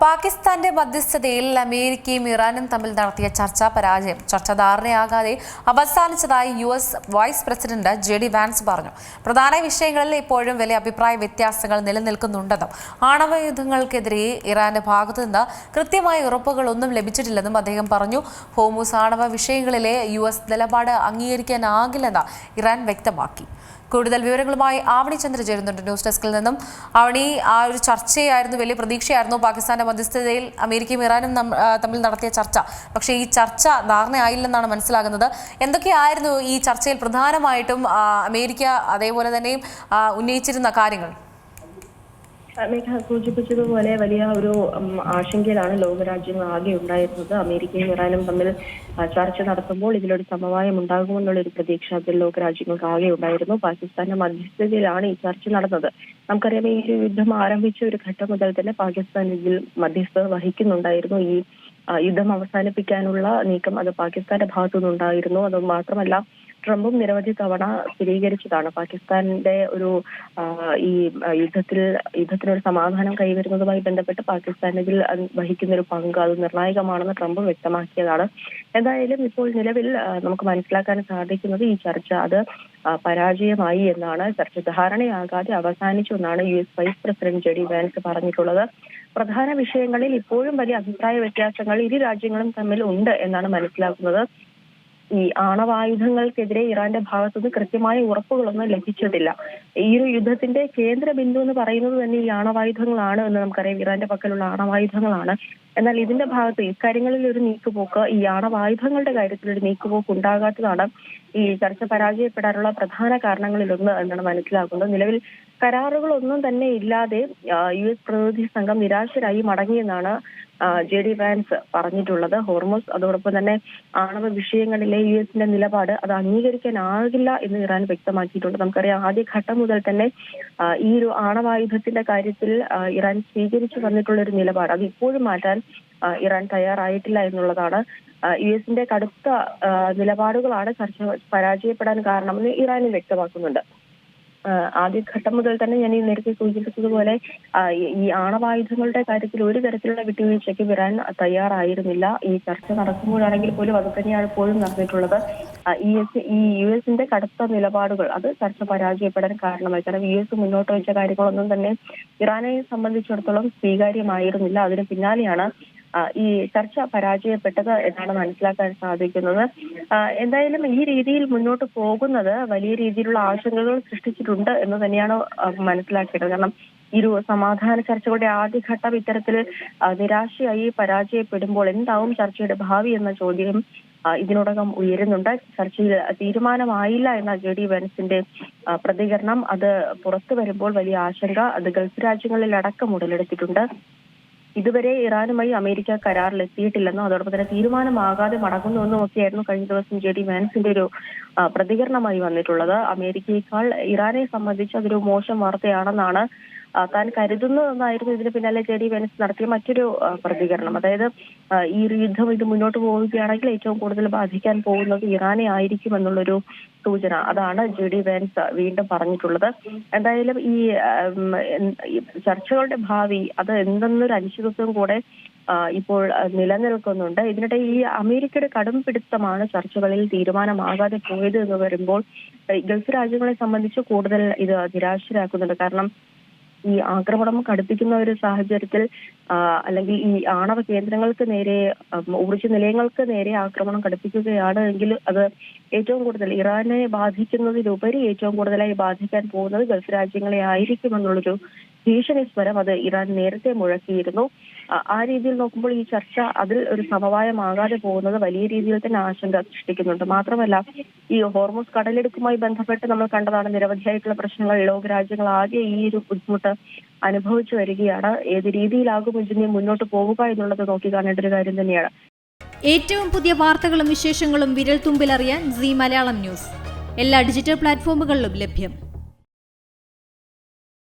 പാകിസ്ഥാന്റെ മധ്യസ്ഥതയിൽ അമേരിക്കയും ഇറാനും തമ്മിൽ നടത്തിയ ചർച്ച ധാരണയാകാതെ അവസാനിച്ചതായി US vice president JD Vance പറഞ്ഞു. പ്രധാന വിഷയങ്ങളിൽ ഇപ്പോഴും വലിയ അഭിപ്രായ വ്യത്യാസങ്ങൾ നിലനിൽക്കുന്നുണ്ടെന്നും ആണവയുദ്ധങ്ങൾക്കെതിരെ ഇറാന്റെ ഭാഗത്തുനിന്ന് കൃത്യമായ ഉറപ്പുകളൊന്നും ലഭിച്ചിട്ടില്ലെന്നും അദ്ദേഹം പറഞ്ഞു. ഹോർമുസ് ആണവ വിഷയങ്ങളിലെ US നിലപാട് അംഗീകരിക്കാനാകില്ലെന്ന് ഇറാൻ വ്യക്തമാക്കി. കൂടുതൽ വിവരങ്ങളുമായി ആവണി ചന്ദ്ര ചേരുന്നുണ്ട് ന്യൂസ് ഡെസ്കിൽ നിന്നും. ആവണി, ആ ഒരു ചർച്ചയായിരുന്നു, വലിയ പ്രതീക്ഷയായിരുന്നു പാകിസ്ഥാന്റെ മധ്യസ്ഥതയിൽ അമേരിക്കയും ഇറാനും തമ്മിൽ നടത്തിയ ചർച്ച. പക്ഷേ ഈ ചർച്ച ധാരണയായില്ലെന്നാണ് മനസ്സിലാകുന്നത്. എന്തൊക്കെയായിരുന്നു ഈ ചർച്ചയിൽ പ്രധാനമായിട്ടും അമേരിക്ക അതേപോലെ തന്നെ ഉന്നയിച്ചിരുന്ന കാര്യങ്ങൾ? മേഘ സൂചിപ്പിച്ചതുപോലെ വലിയ ഒരു ആശങ്കയിലാണ് ലോകരാജ്യങ്ങൾ ആകെ ഉണ്ടായിരുന്നത്. അമേരിക്കയും ഇറാനും തമ്മിൽ ചർച്ച നടത്തുമ്പോൾ ഇതിലൊരു സമവായം ഉണ്ടാകുമെന്നുള്ള ഒരു പ്രതീക്ഷ അതിൽ ലോകരാജ്യങ്ങൾക്ക് ആകെ ഉണ്ടായിരുന്നു. പാകിസ്ഥാന്റെ മധ്യസ്ഥതയിലാണ് ഈ ചർച്ച നടന്നത്. നമുക്കറിയാം, ഈ യുദ്ധം ആരംഭിച്ച ഒരു ഘട്ടം മുതൽ തന്നെ പാകിസ്ഥാൻ ഇതിൽ മധ്യസ്ഥത വഹിക്കുന്നുണ്ടായിരുന്നു. ഈ യുദ്ധം അവസാനിപ്പിക്കാനുള്ള നീക്കം അത് പാകിസ്ഥാന്റെ ഭാഗത്തുനിന്നുണ്ടായിരുന്നു. അത് മാത്രമല്ല, ട്രംപും നിരവധി തവണ സ്ഥിരീകരിച്ചതാണ് പാകിസ്ഥാന്റെ ഒരു ഈ യുദ്ധത്തിനൊരു സമാധാനം കൈവരുന്നതുമായി ബന്ധപ്പെട്ട് പാകിസ്ഥാൻ ഇതിൽ വഹിക്കുന്ന ഒരു പങ്ക് അത് നിർണായകമാണെന്ന് ട്രംപ് വ്യക്തമാക്കിയതാണ്. എന്തായാലും ഇപ്പോൾ നിലവിൽ നമുക്ക് മനസ്സിലാക്കാൻ സാധിക്കുന്നത് ഈ ചർച്ച അത് പരാജയമായി എന്നാണ്. ചർച്ച ധാരണയാകാതെ അവസാനിച്ചു എന്നാണ് US vice president JD Vance പറഞ്ഞിട്ടുള്ളത്. പ്രധാന വിഷയങ്ങളിൽ ഇപ്പോഴും വലിയ അഭിപ്രായ വ്യത്യാസങ്ങൾ ഇരു രാജ്യങ്ങളും തമ്മിൽ ഉണ്ട് എന്നാണ് മനസ്സിലാക്കുന്നത്. ഈ ആണവായുധങ്ങൾക്കെതിരെ ഇറാന്റെ ഭാഗത്തുനിന്ന് കൃത്യമായ ഉറപ്പുകളൊന്നും ലഭിച്ചിട്ടില്ല. ഈ ഒരു യുദ്ധത്തിന്റെ കേന്ദ്ര ബിന്ദു എന്ന് പറയുന്നത് തന്നെ ഈ ആണവായുധങ്ങളാണ് എന്ന് നമുക്കറിയാം. ഇറാന്റെ പക്കലുള്ള ആണവായുധങ്ങളാണ്. എന്നാൽ ഇതിന്റെ ഭാഗത്ത് ഇക്കാര്യങ്ങളിൽ ഒരു നീക്കുപോക്ക്, ഈ ആണവായുധങ്ങളുടെ കാര്യത്തിൽ ഒരു നീക്കുപോക്ക് ഉണ്ടാകാത്തതാണ് ഈ ചർച്ച പരാജയപ്പെടാനുള്ള പ്രധാന കാരണങ്ങളിലൊന്ന് എന്നാണ് മനസ്സിലാക്കുന്നത്. നിലവിൽ കരാറുകളൊന്നും തന്നെ ഇല്ലാതെ US പ്രതിനിധി സംഘം നിരാശരായി മടങ്ങിയെന്നാണ് JD വാൻസ് പറഞ്ഞിട്ടുള്ളത്. ഹോർമുസ് അതോടൊപ്പം തന്നെ ആണവ വിഷയങ്ങളിലെ US നിലപാട് അത് അംഗീകരിക്കാനാകില്ല എന്ന് ഇറാൻ വ്യക്തമാക്കിയിട്ടുണ്ട്. നമുക്കറിയാം, ആദ്യഘട്ടം മുതൽ തന്നെ ഈ ഒരു ആണവായുധത്തിന്റെ കാര്യത്തിൽ ഇറാൻ സ്വീകരിച്ചു വന്നിട്ടുള്ള ഒരു നിലപാട് അത് ഇപ്പോഴും മാറ്റാൻ ഇറാൻ തയ്യാറായിട്ടില്ല എന്നുള്ളതാണ്. US കടുത്ത നിലപാടുകളാണ് ചർച്ച പരാജയപ്പെടാൻ കാരണമെന്ന് ഇറാനും വ്യക്തമാക്കുന്നുണ്ട്. ആദ്യഘട്ടം മുതൽ തന്നെ ഞാൻ ഈ നേരത്തെ സൂചിപ്പിച്ചതുപോലെ ഈ ആണവായുധങ്ങളുടെ കാര്യത്തിൽ ഒരു തരത്തിലുള്ള വിട്ടുവീഴ്ചയ്ക്ക് ഇറാൻ തയ്യാറായിരുന്നില്ല. ഈ ചർച്ച നടക്കുമ്പോഴാണെങ്കിൽ പോലും അത് തന്നെയാണ് ഇപ്പോഴും നടന്നിട്ടുള്ളത്. ഈ US കടുത്ത നിലപാടുകൾ അത് ചർച്ച പരാജയപ്പെടാൻ കാരണമായി. കാരണം US മുന്നോട്ട് വെച്ച കാര്യങ്ങളൊന്നും തന്നെ ഇറാനെ സംബന്ധിച്ചിടത്തോളം സ്വീകാര്യമായിരുന്നില്ല. അതിന് പിന്നാലെയാണ് ഈ ചർച്ച പരാജയപ്പെട്ടത് എന്നാണ് മനസ്സിലാക്കാൻ സാധിക്കുന്നത്. എന്തായാലും ഈ രീതിയിൽ മുന്നോട്ട് പോകുന്നത് വലിയ രീതിയിലുള്ള ആശങ്കകൾ സൃഷ്ടിച്ചിട്ടുണ്ട് എന്ന് തന്നെയാണ് മനസ്സിലാക്കിയത്. കാരണം ഇരു സമാധാന ചർച്ചകളുടെ ആദ്യഘട്ടം ഇത്തരത്തിൽ നിരാശയായി പരാജയപ്പെടുമ്പോൾ എന്താവും ചർച്ചയുടെ ഭാവി എന്ന ചോദ്യം ഇതിനോടകം ഉയരുന്നുണ്ട്. ചർച്ചയിൽ തീരുമാനമായില്ല എന്ന JD വാൻസിന്റെ പ്രതികരണം അത് പുറത്തു വരുമ്പോൾ വലിയ ആശങ്ക അത് ഗൾഫ് രാജ്യങ്ങളിൽ അടക്കം ഉടലെടുത്തിട്ടുണ്ട്. ഇതുവരെ ഇറാനുമായി അമേരിക്ക കരാറിൽ എത്തിയിട്ടില്ലെന്നും അതോടൊപ്പം തന്നെ തീരുമാനമാകാതെ മടങ്ങുന്നുവെന്നും ഒക്കെയായിരുന്നു കഴിഞ്ഞ ദിവസം JD വാൻസിന്റെ ഒരു പ്രതികരണമായി വന്നിട്ടുള്ളത്. അമേരിക്കയേക്കാൾ ഇറാനെ സംബന്ധിച്ച് അതൊരു മോശം വാർത്തയാണെന്നാണ് താൻ കരുതുന്നതെന്നായിരുന്നു ഇതിന് പിന്നാലെ JD വാൻസ് നടത്തിയ മറ്റൊരു പ്രതികരണം. അതായത് ഈ യുദ്ധം ഇത് മുന്നോട്ട് പോവുകയാണെങ്കിൽ ഏറ്റവും കൂടുതൽ ബാധിക്കാൻ പോകുന്നത് ഇറാനെ ആയിരിക്കും എന്നുള്ളൊരു സൂചന അതാണ് JD വാൻസ് വീണ്ടും പറഞ്ഞിട്ടുള്ളത്. എന്തായാലും ഈ ചർച്ചകളുടെ ഭാവി അത് എന്തെന്നൊരു അനിശ്ചിതത്വം കൂടെ ഇപ്പോൾ നിലനിൽക്കുന്നുണ്ട്. ഇതിനിടെ ഈ അമേരിക്കയുടെ കടും പിടുത്തമാണ് ചർച്ചകളിൽ തീരുമാനമാകാതെ പോയത് എന്ന് വരുമ്പോൾ ഗൾഫ് രാജ്യങ്ങളെ സംബന്ധിച്ച് കൂടുതൽ ഇത് നിരാശരാക്കുന്നുണ്ട്. കാരണം ഈ ആക്രമണം കടുപ്പിക്കുന്ന ഒരു സാഹചര്യത്തിൽ അല്ലെങ്കിൽ ഈ ആണവ കേന്ദ്രങ്ങൾക്ക് നേരെ ഊർജ്ജ നിലയങ്ങൾക്ക് നേരെ ആക്രമണം കടുപ്പിക്കുകയാണ് എങ്കിൽ അത് ഏറ്റവും കൂടുതൽ ഇറാനെ ബാധിക്കുന്നതിലുപരി ഏറ്റവും കൂടുതലായി ബാധിക്കാൻ പോകുന്നത് ഗൾഫ് രാജ്യങ്ങളെ ആയിരിക്കുമെന്നുള്ളൊരു ഭീഷണി സ്വരം അത് ഇറാൻ നേരത്തെ മുഴക്കിയിരുന്നു. ആ രീതിയിൽ നോക്കുമ്പോൾ ഈ ചർച്ച അതിൽ ഒരു സമവായമാകാതെ പോകുന്നത് വലിയ രീതിയിൽ തന്നെ ആശങ്ക സൃഷ്ടിക്കുന്നുണ്ട്. മാത്രമല്ല, ഈ ഹോർമുസ് കടലെടുക്കുമായി ബന്ധപ്പെട്ട് നമ്മൾ കണ്ടതാണ് നിരവധിയായിട്ടുള്ള പ്രശ്നങ്ങൾ. ലോകരാജ്യങ്ങൾ ആകെ ഈ ഒരു ബുദ്ധിമുട്ട് അനുഭവിച്ചു വരികയാണ്. ഏത് രീതിയിലാകും ഇതിനെ മുന്നോട്ട് പോവുക എന്നുള്ളത് നോക്കി കാണേണ്ട ഒരു കാര്യം തന്നെയാണ്. ഏറ്റവും പുതിയ വാർത്തകളും വിശേഷങ്ങളും വിരൽ തുമ്പിലറിയാൻ Zee മലയാളം ന്യൂസ് എല്ലാ ഡിജിറ്റൽ പ്ലാറ്റ്ഫോമുകളിലും ലഭ്യം.